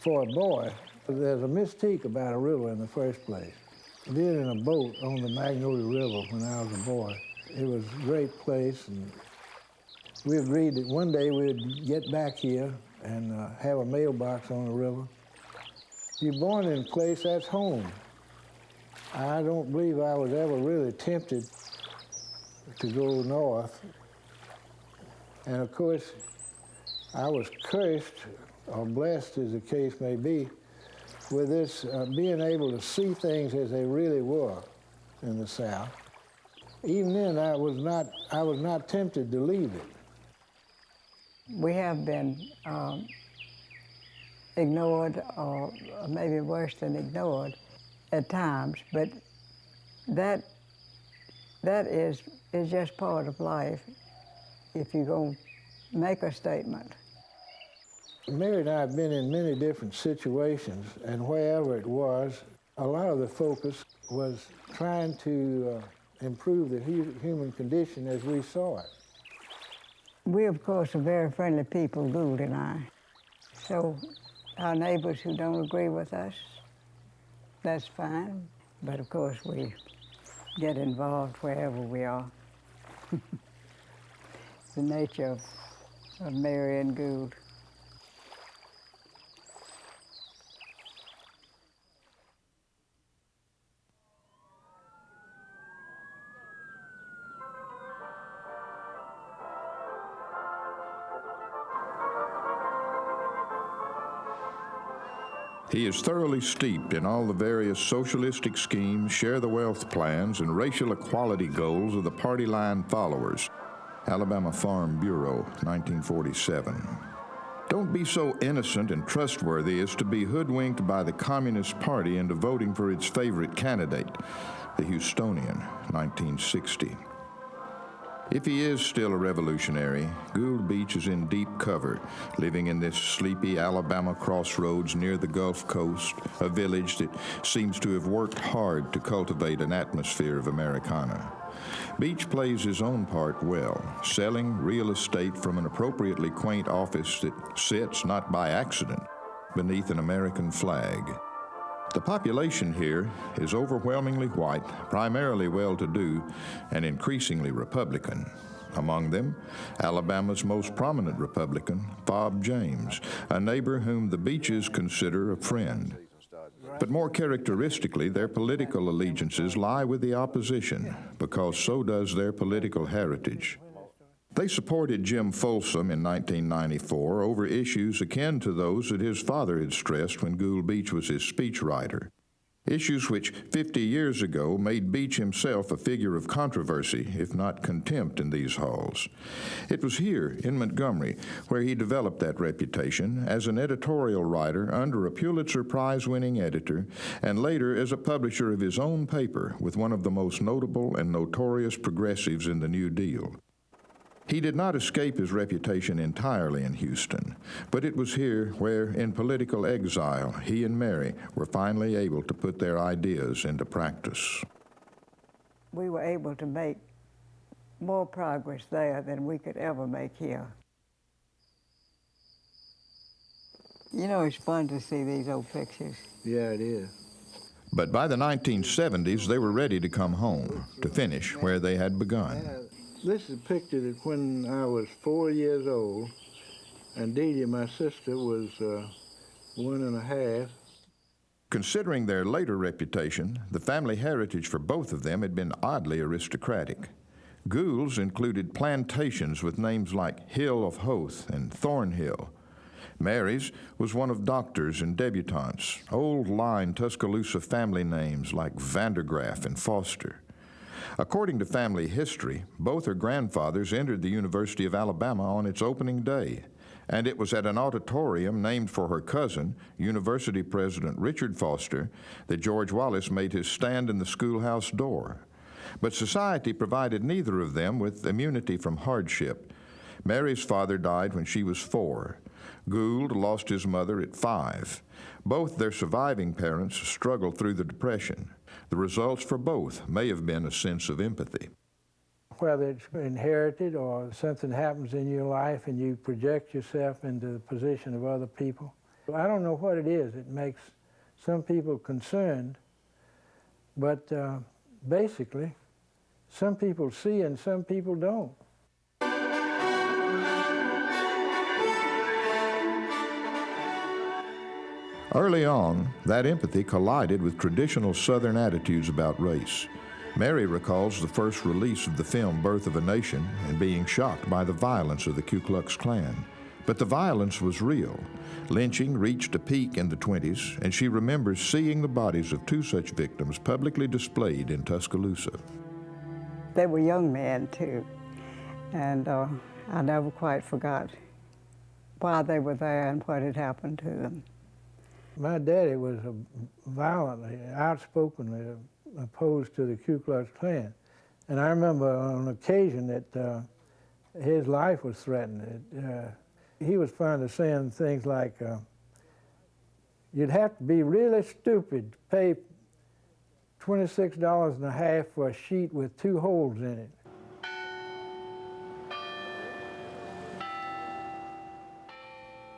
for a boy, there's a mystique about a river in the first place. Being in a boat on the Magnolia River when I was a boy, it was a great place, and we agreed that one day we'd get back here and have a mailbox on the river. If you're born in a place, that's home. I don't believe I was ever really tempted to go north. And of course, I was cursed, or blessed as the case may be, with this being able to see things as they really were in the South. Even then, I was not tempted to leave it. We have been ignored, or maybe worse than ignored at times, but that is just part of life if you're going to make a statement. Mary and I have been in many different situations, and wherever it was, a lot of the focus was trying to improve the human condition as we saw it. We, of course, are very friendly people, Gould and I. So our neighbors who don't agree with us, that's fine. But of course, we get involved wherever we are. The nature of Mary and Gould. He is thoroughly steeped in all the various socialistic schemes, share-the-wealth plans, and racial equality goals of the party line followers. Alabama Farm Bureau, 1947. Don't be so innocent and trustworthy as to be hoodwinked by the Communist Party into voting for its favorite candidate, the Houstonian, 1960. If he is still a revolutionary, Gould Beech is in deep cover, living in this sleepy Alabama crossroads near the Gulf Coast, a village that seems to have worked hard to cultivate an atmosphere of Americana. Beech plays his own part well, selling real estate from an appropriately quaint office that sits, not by accident, beneath an American flag. The population here is overwhelmingly white, primarily well-to-do, and increasingly Republican. Among them, Alabama's most prominent Republican, Bob James, a neighbor whom the Beeches consider a friend. But more characteristically, their political allegiances lie with the opposition, because so does their political heritage. They supported Jim Folsom in 1994 over issues akin to those that his father had stressed when Gould Beech was his speechwriter, issues which 50 years ago made Beech himself a figure of controversy, if not contempt, in these halls. It was here, in Montgomery, where he developed that reputation as an editorial writer under a Pulitzer Prize-winning editor, and later as a publisher of his own paper with one of the most notable and notorious progressives in the New Deal. He did not escape his reputation entirely in Houston, but it was here where, in political exile, he and Mary were finally able to put their ideas into practice. We were able to make more progress there than we could ever make here. You know, it's fun to see these old pictures. Yeah, it is. But by the 1970s, they were ready to come home, to finish where they had begun. This is a picture that when I was 4 years old, and Delia, my sister, was 1.5. Considering their later reputation, the family heritage for both of them had been oddly aristocratic. Gould's included plantations with names like Hill of Hoth and Thornhill. Mary's was one of doctors and debutantes, old-line Tuscaloosa family names like Vandergraff and Foster. According to family history, both her grandfathers entered the University of Alabama on its opening day, and it was at an auditorium named for her cousin, University President Richard Foster, that George Wallace made his stand in the schoolhouse door. But society provided neither of them with immunity from hardship. Mary's father died when she was 4. Gould lost his mother at 5. Both their surviving parents struggled through the Depression. The results for both may have been a sense of empathy. Whether it's inherited or something happens in your life and you project yourself into the position of other people, I don't know what it is that makes some people concerned, but basically, some people see and some people don't. Early on, that empathy collided with traditional Southern attitudes about race. Mary recalls the first release of the film Birth of a Nation and being shocked by the violence of the Ku Klux Klan. But the violence was real. Lynching reached a peak in the 20s, and she remembers seeing the bodies of 2 such victims publicly displayed in Tuscaloosa. They were young men, too, and I never quite forgot why they were there and what had happened to them. My daddy was violently, outspokenly opposed to the Ku Klux Klan. And I remember on occasion that his life was threatened. He was fond of saying things like, you'd have to be really stupid to pay $26.50 for a sheet with 2 holes in it.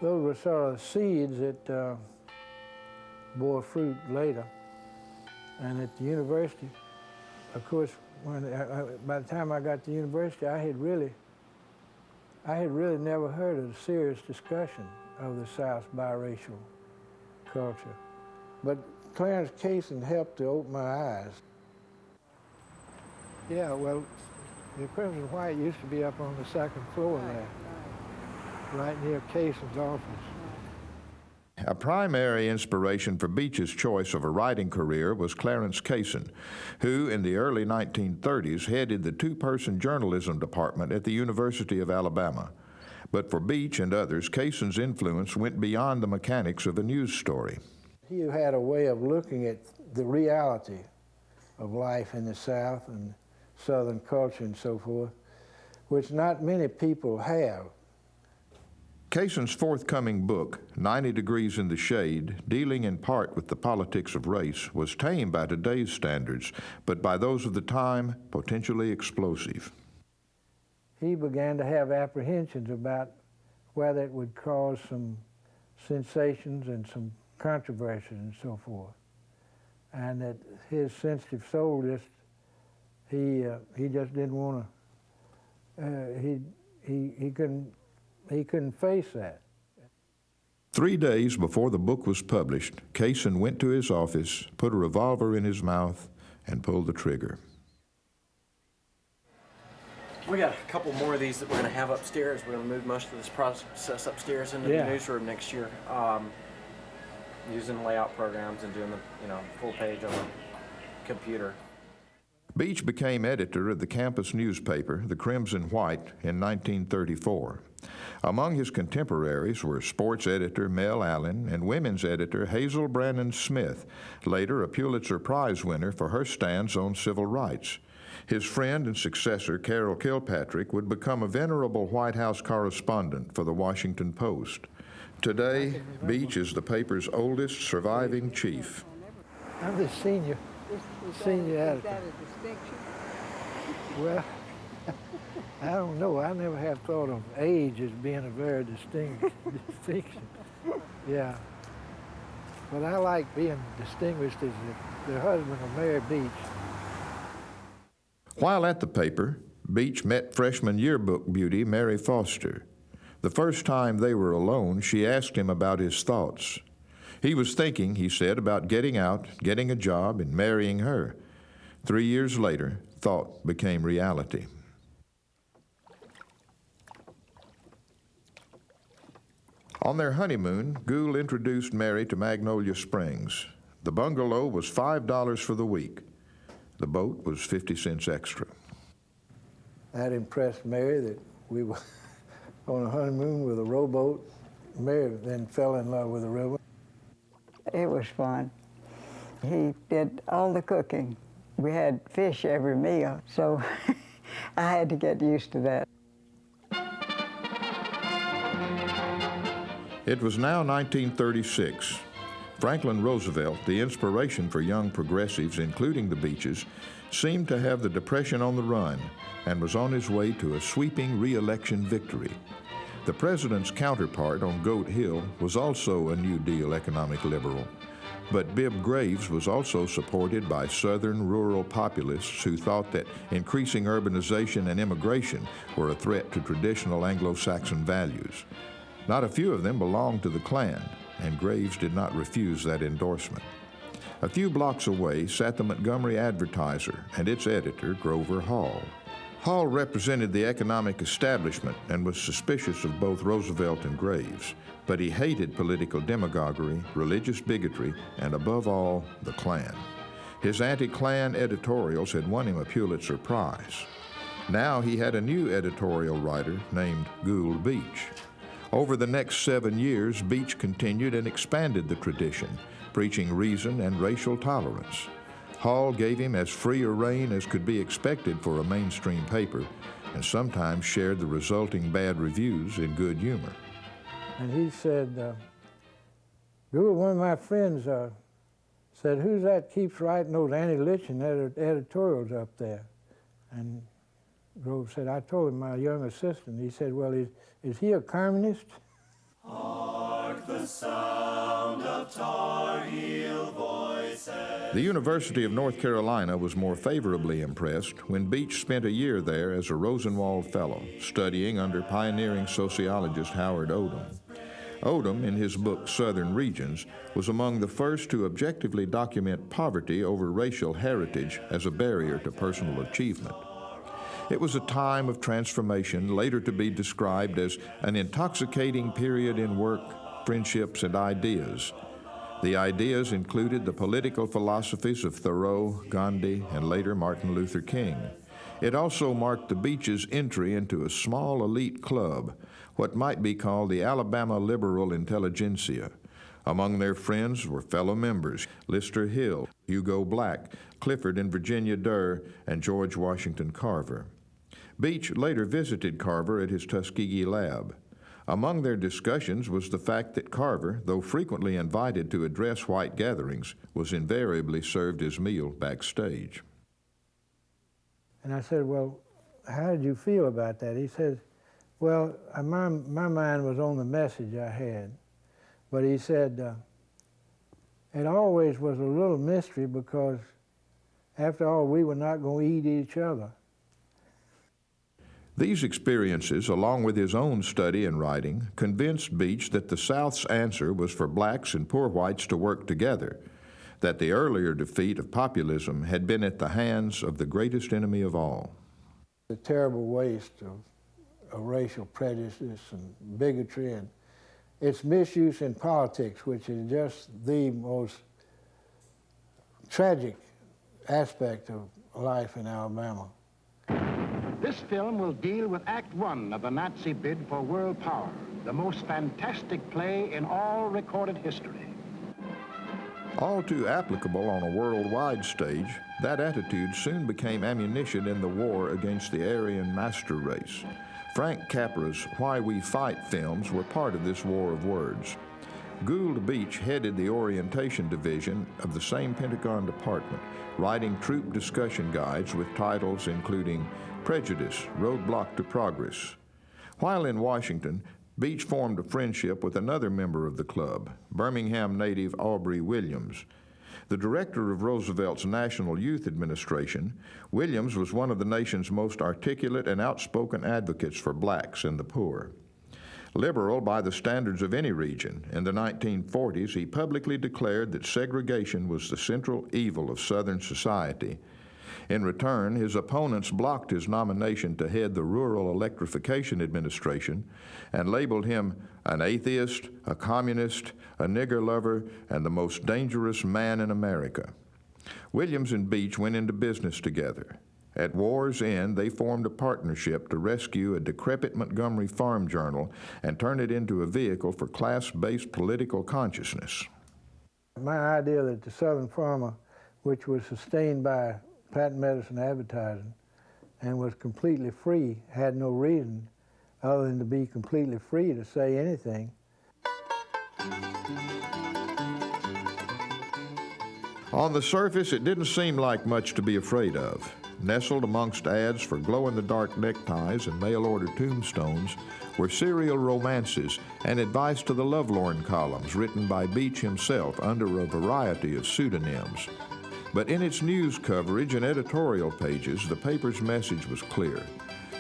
Those were sort of seeds that bore fruit later. And at the university, of course, by the time I got to university, I had really never heard of a serious discussion of the South's biracial culture. But Clarence Casson helped to open my eyes. Yeah, well, the Crimson and White used to be up on the 2nd floor there, right near Casson's office. A primary inspiration for Beech's choice of a writing career was Clarence Casson, who in the early 1930s headed the 2-person journalism department at the University of Alabama. But for Beech and others, Casson's influence went beyond the mechanics of a news story. He had a way of looking at the reality of life in the South and Southern culture and so forth, which not many people have. Casson's forthcoming book, 90 Degrees in the Shade, dealing in part with the politics of race, was tame by today's standards, but by those of the time, potentially explosive. He began to have apprehensions about whether it would cause some sensations and some controversy and so forth. And that his sensitive soul he just didn't want to, he couldn't face that. 3 days before the book was published, Casson went to his office, put a revolver in his mouth, and pulled the trigger. We got a couple more of these that we're going to have upstairs. We're going to move most of this process upstairs into the newsroom next year, using layout programs and doing the full page on the computer. Beech became editor of the campus newspaper, the Crimson and White, in 1934. Among his contemporaries were sports editor Mel Allen and women's editor Hazel Brannon Smith, later a Pulitzer Prize winner for her stance on civil rights. His friend and successor, Carol Kilpatrick, would become a venerable White House correspondent for the Washington Post. Today, Beech is the paper's oldest surviving chief. I'm the senior editor. Well, I don't know. I never have thought of age as being a very distinction. Yeah. But I like being distinguished as the husband of Mary Beech. While at the paper, Beech met freshman yearbook beauty Mary Foster. The first time they were alone, she asked him about his thoughts. He was thinking, he said, about getting out, getting a job, and marrying her. 3 years later, thought became reality. On their honeymoon, Gould introduced Mary to Magnolia Springs. The bungalow was $5 for the week. The boat was 50 cents extra. That impressed Mary that we were on a honeymoon with a rowboat. Mary then fell in love with the river. It was fun. He did all the cooking. We had fish every meal, so I had to get used to that. It was now 1936. Franklin Roosevelt, the inspiration for young progressives, including the Beeches, seemed to have the Depression on the run and was on his way to a sweeping re-election victory. The president's counterpart on Goat Hill was also a New Deal economic liberal. But Bibb Graves was also supported by Southern rural populists who thought that increasing urbanization and immigration were a threat to traditional Anglo-Saxon values. Not a few of them belonged to the Klan, and Graves did not refuse that endorsement. A few blocks away sat the Montgomery Advertiser and its editor, Grover Hall. Hall represented the economic establishment and was suspicious of both Roosevelt and Graves, but he hated political demagoguery, religious bigotry, and above all, the Klan. His anti-Klan editorials had won him a Pulitzer Prize. Now he had a new editorial writer named Gould Beech. Over the next 7 years, Beech continued and expanded the tradition, preaching reason and racial tolerance. Hall gave him as free a rein as could be expected for a mainstream paper, and sometimes shared the resulting bad reviews in good humor. And he said, Gould, one of my friends said, who's that keeps writing those anti-lynching editorials up there? And Grove said, I told him, my young assistant. He said, well, is he a communist? Hark the sound of Tar Heel voices. The University of North Carolina was more favorably impressed when Beech spent a year there as a Rosenwald Fellow, studying under pioneering sociologist Howard Odum. Odum, in his book Southern Regions, was among the first to objectively document poverty over racial heritage as a barrier to personal achievement. It was a time of transformation, later to be described as an intoxicating period in work, friendships, and ideas. The ideas included the political philosophies of Thoreau, Gandhi, and later Martin Luther King. It also marked the Beeches' entry into a small elite club, what might be called the Alabama liberal intelligentsia. Among their friends were fellow members Lister Hill, Hugo Black, Clifford and Virginia Durr, and George Washington Carver. Beech later visited Carver at his Tuskegee lab. Among their discussions was the fact that Carver, though frequently invited to address white gatherings, was invariably served his meal backstage. And I said, well, how did you feel about that? He said, well, my mind was on the message I had. But he said, it always was a little mystery because, after all, we were not going to eat each other. These experiences, along with his own study and writing, convinced Beech that the South's answer was for blacks and poor whites to work together, that the earlier defeat of populism had been at the hands of the greatest enemy of all. The terrible waste of racial prejudice and bigotry and its misuse in politics, which is just the most tragic aspect of life in Alabama. This film will deal with Act One of the Nazi bid for world power, the most fantastic play in all recorded history. All too applicable on a worldwide stage, that attitude soon became ammunition in the war against the Aryan master race. Frank Capra's Why We Fight films were part of this war of words. Gould Beech headed the orientation division of the same Pentagon department, writing troop discussion guides with titles including Prejudice, Roadblock to Progress. While in Washington, Beech formed a friendship with another member of the club, Birmingham native Aubrey Williams. The director of Roosevelt's National Youth Administration, Williams was one of the nation's most articulate and outspoken advocates for blacks and the poor. Liberal by the standards of any region, in the 1940s he publicly declared that segregation was the central evil of Southern society. In return, his opponents blocked his nomination to head the Rural Electrification Administration and labeled him an atheist, a communist, a nigger lover, and the most dangerous man in America. Williams and Beech went into business together. At war's end, they formed a partnership to rescue a decrepit Montgomery farm journal and turn it into a vehicle for class-based political consciousness. My idea that the Southern farmer, which was sustained by patent medicine advertising and was completely free, had no reason other than to be completely free to say anything. On the surface, it didn't seem like much to be afraid of. nestled amongst ads for glow-in-the-dark neckties and mail-order tombstones, were serial romances and advice to the lovelorn columns written by Beech himself under a variety of pseudonyms. But in its news coverage and editorial pages, the paper's message was clear,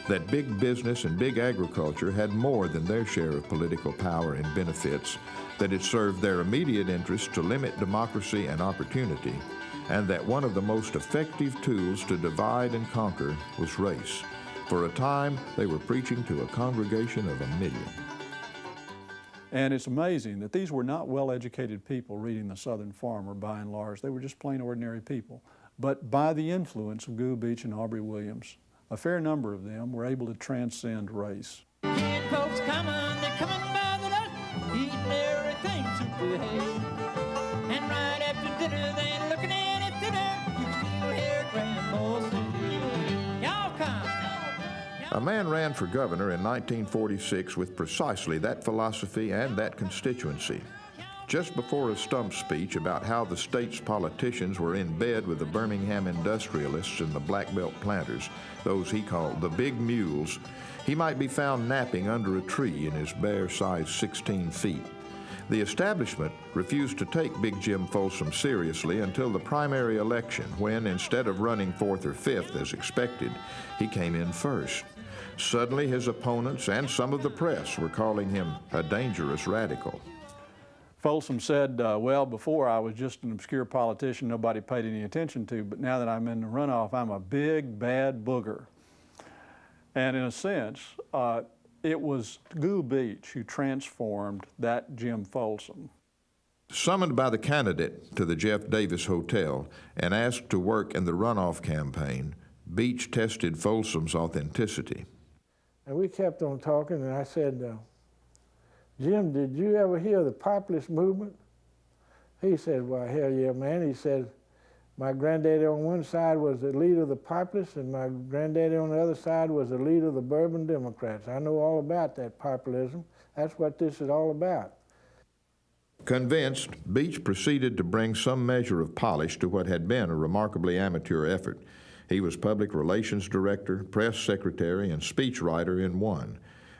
that big business and big agriculture had more than their share of political power and benefits, that it served their immediate interests to limit democracy and opportunity, and that one of the most effective tools to divide and conquer was race. For a time, they were preaching to a congregation of 1 million. And it's amazing that these were not well-educated people reading the Southern Farmer by and large. They were just plain ordinary people. But by the influence of Gould, Beech, and Aubrey Williams, a fair number of them were able to transcend race. Kid folks coming, they're coming by the lot, eating everything to behave. And right after dinner, they're looking at it dinner. You still hear grandma say, y'all come. A man ran for governor in 1946 with precisely that philosophy and that constituency. Just before a stump speech about how the state's politicians were in bed with the Birmingham industrialists and the Black Belt planters, those he called the big mules, he might be found napping under a tree in his bare size 16 feet. The establishment refused to take Big Jim Folsom seriously until the primary election, when, instead of running 4th or 5th as expected, he came in first. Suddenly, his opponents and some of the press were calling him a dangerous radical. Folsom said, well, before I was just an obscure politician nobody paid any attention to, but now that I'm in the runoff, I'm a big, bad booger. And in a sense, it was Gould Beech who transformed that Jim Folsom. Summoned by the candidate to the Jeff Davis Hotel and asked to work in the runoff campaign, Beech tested Folsom's authenticity. And we kept on talking, and I said, Jim, did you ever hear the populist movement? He said, well, hell yeah, man. He said, my granddaddy on one side was the leader of the populists, and my granddaddy on the other side was the leader of the Bourbon Democrats. I know all about that populism. That's what this is all about. Convinced, Beech proceeded to bring some measure of polish to what had been a remarkably amateur effort. He was public relations director, press secretary, and speechwriter in one.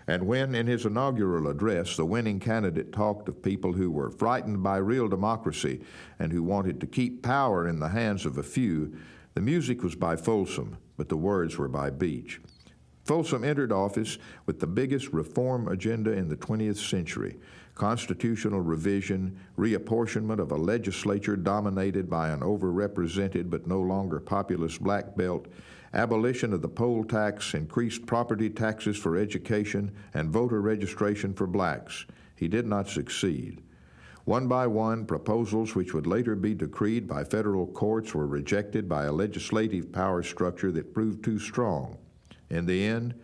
And when, in his inaugural address, the winning candidate talked of people who were frightened by real democracy and who wanted to keep power in the hands of a few, the music was by Folsom, but the words were by Beech. Folsom entered office with the biggest reform agenda in the 20th century: constitutional revision, reapportionment of a legislature dominated by an overrepresented but no longer populous black belt, abolition of the poll tax, increased property taxes for education, and voter registration for blacks. He did not succeed. One by one, proposals which would later be decreed by federal courts were rejected by a legislative power structure that proved too strong. In the end,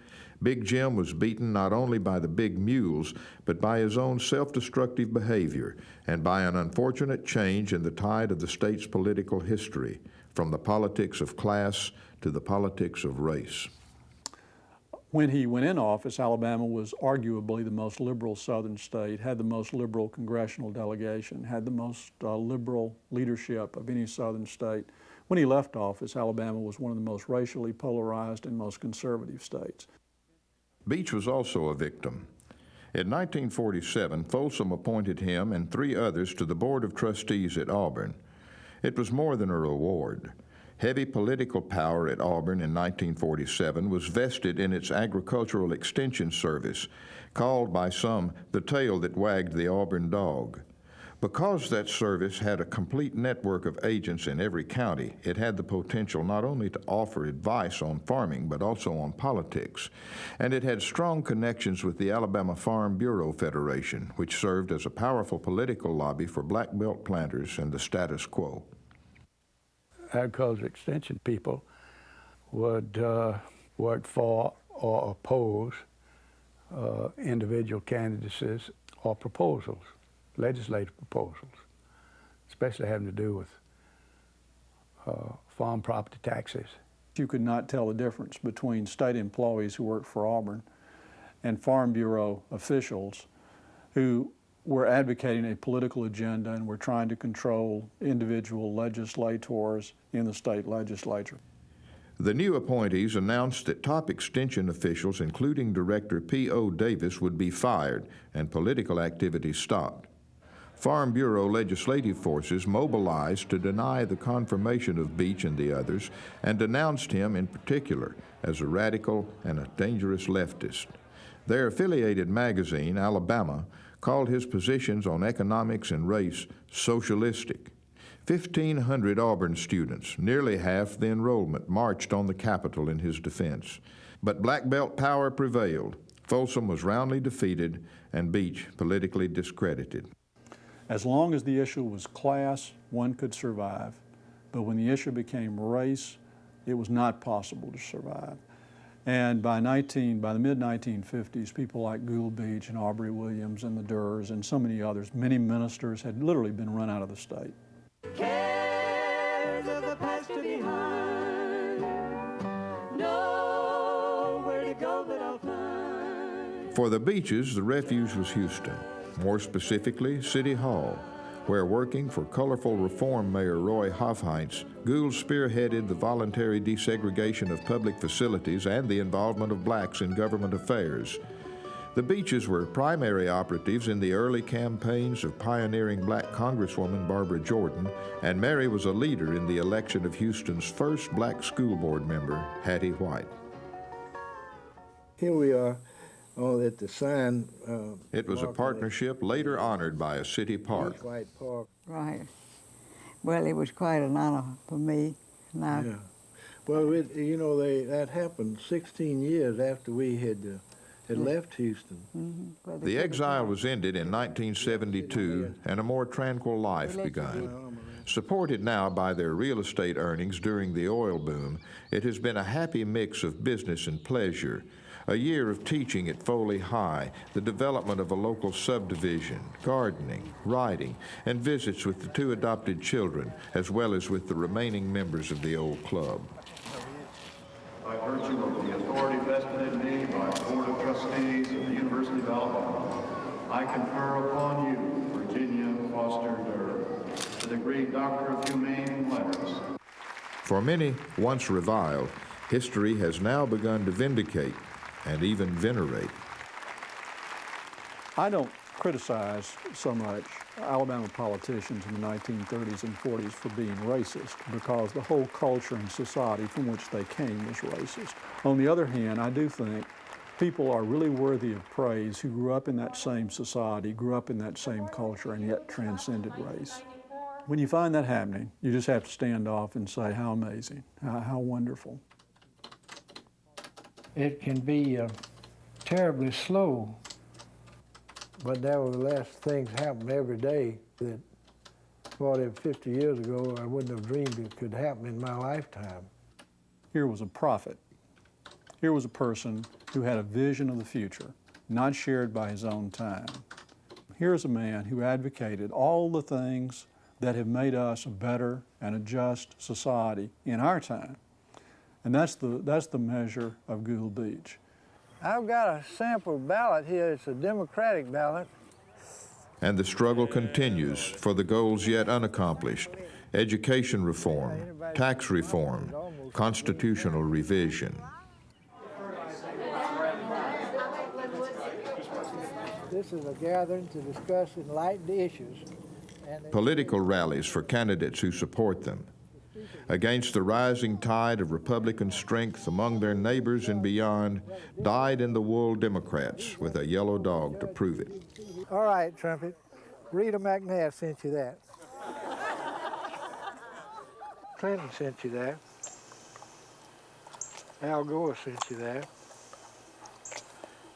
Big Jim was beaten not only by the big mules, but by his own self-destructive behavior and by an unfortunate change in the tide of the state's political history, from the politics of class to the politics of race. When he went in office, Alabama was arguably the most liberal southern state, had the most liberal congressional delegation, had the most liberal leadership of any southern state. When he left office, Alabama was one of the most racially polarized and most conservative states. Beech was also a victim. In 1947, Folsom appointed him and 3 others to the Board of Trustees at Auburn. It was more than a reward. Heavy political power at Auburn in 1947 was vested in its agricultural extension service, called by some the tail that wagged the Auburn dog. Because that service had a complete network of agents in every county, it had the potential not only to offer advice on farming, but also on politics. And it had strong connections with the Alabama Farm Bureau Federation, which served as a powerful political lobby for black belt planters and the status quo. Agriculture extension people would work for or oppose individual candidacies or proposals, legislative proposals, especially having to do with farm property taxes. You could not tell the difference between state employees who worked for Auburn and Farm Bureau officials who were advocating a political agenda and were trying to control individual legislators in the state legislature. The new appointees announced that top extension officials, including Director P.O. Davis, would be fired and political activity stopped. Farm Bureau legislative forces mobilized to deny the confirmation of Beech and the others and denounced him in particular as a radical and a dangerous leftist. Their affiliated magazine, Alabama, called his positions on economics and race socialistic. 1,500 Auburn students, nearly half the enrollment, marched on the Capitol in his defense. But black belt power prevailed. Folsom was roundly defeated and Beech politically discredited. As long as the issue was class, one could survive. But when the issue became race, it was not possible to survive. And by the mid-1950s, people like Gould Beech and Aubrey Williams and the Durrs and so many others, many ministers had literally been run out of the state. Cares of the past are behind. Nowhere to go but I'll find. For the Beeches, the refuge was Houston, more specifically City Hall, where working for colorful reform Mayor Roy Hofheinz, Gould spearheaded the voluntary desegregation of public facilities and the involvement of blacks in government affairs. The Beeches were primary operatives in the early campaigns of pioneering black Congresswoman Barbara Jordan, and Mary was a leader in the election of Houston's first black school board member, Hattie White. Here we are at the sign. It was a partnership later honored by a city park. White Park. Right. Well, it was quite an honor for me. Yeah. Well, that happened 16 years after we had left Houston. Mm-hmm. The exile was ended in 1972 and a more tranquil life begun. Supported now by their real estate earnings during the oil boom, it has been a happy mix of business and pleasure. A year of teaching at Foley High, the development of a local subdivision, gardening, writing, and visits with the two adopted children, as well as with the remaining members of the old club. By virtue of the authority vested in me by the Board of Trustees of the University of Alabama, I confer upon you, Virginia Foster Durr, the degree Doctor of Humane Letters. For many, once reviled, history has now begun to vindicate and even venerate. I don't criticize so much Alabama politicians in the 1930s and 40s for being racist, because the whole culture and society from which they came was racist. On the other hand, I do think people are really worthy of praise who grew up in that same society, grew up in that same culture, and yet transcended race. When you find that happening, you just have to stand off and say, how amazing, how wonderful. It can be terribly slow, but nevertheless, things happen every day that 40 or 50 years ago I wouldn't have dreamed it could happen in my lifetime. Here was a prophet. Here was a person who had a vision of the future, not shared by his own time. Here's a man who advocated all the things that have made us a better and a just society in our time. And that's the measure of Gould Beech. I've got a sample ballot here. It's a Democratic ballot. And the struggle continues for the goals yet unaccomplished: education reform, tax reform, constitutional revision. This is a gathering to discuss enlightened issues. Political rallies for candidates who support them. Against the rising tide of Republican strength among their neighbors and beyond, dyed-in-the-wool Democrats with a yellow dog to prove it. All right, Trumpet. Rita McNabb sent you that. Clinton sent you that. Al Gore sent you that.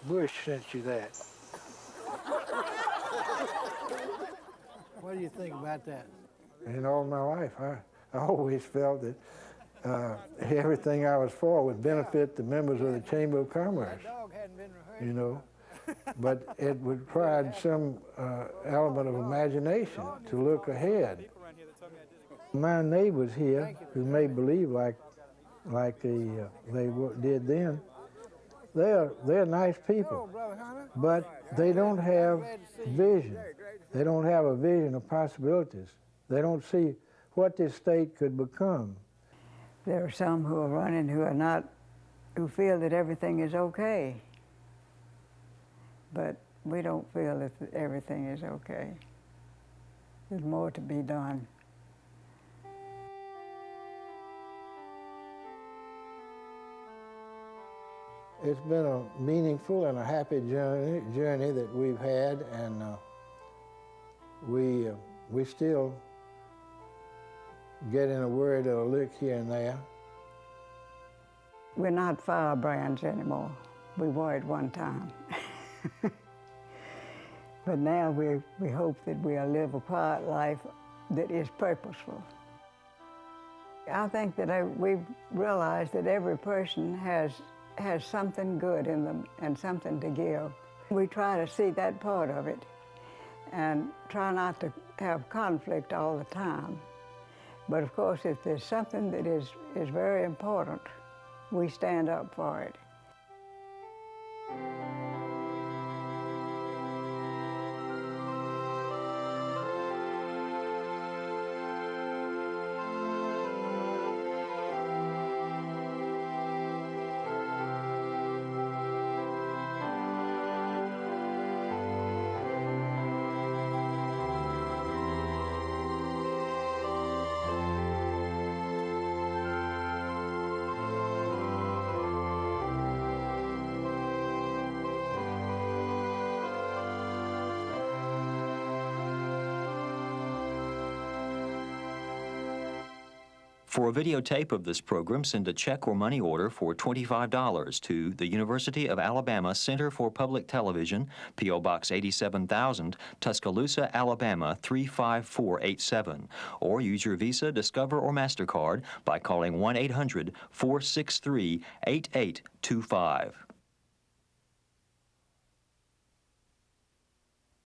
Bush sent you that. What do you think about that? In all my life, I always felt that everything I was for would benefit the members of the Chamber of Commerce, you know. But it required some element of imagination to look ahead. My neighbors here, who may believe like they did then, they're nice people, but they don't have vision. They don't have a vision of possibilities. They don't see what this state could become. There are some who are running who feel that everything is okay. But we don't feel that everything is okay. There's more to be done. It's been a meaningful and a happy journey that we've had, and we still get in a word or a lick here and there. We're not firebrands anymore. We were at one time. But now we hope that we'll live a quiet life that is purposeful. I think that we've realized that every person has something good in them and something to give. We try to see that part of it and try not to have conflict all the time. But of course, if there's something that is very important, we stand up for it. For a videotape of this program, send a check or money order for $25 to the University of Alabama Center for Public Television, P.O. Box 87,000, Tuscaloosa, Alabama 35487. Or use your Visa, Discover, or MasterCard by calling 1-800-463-8825.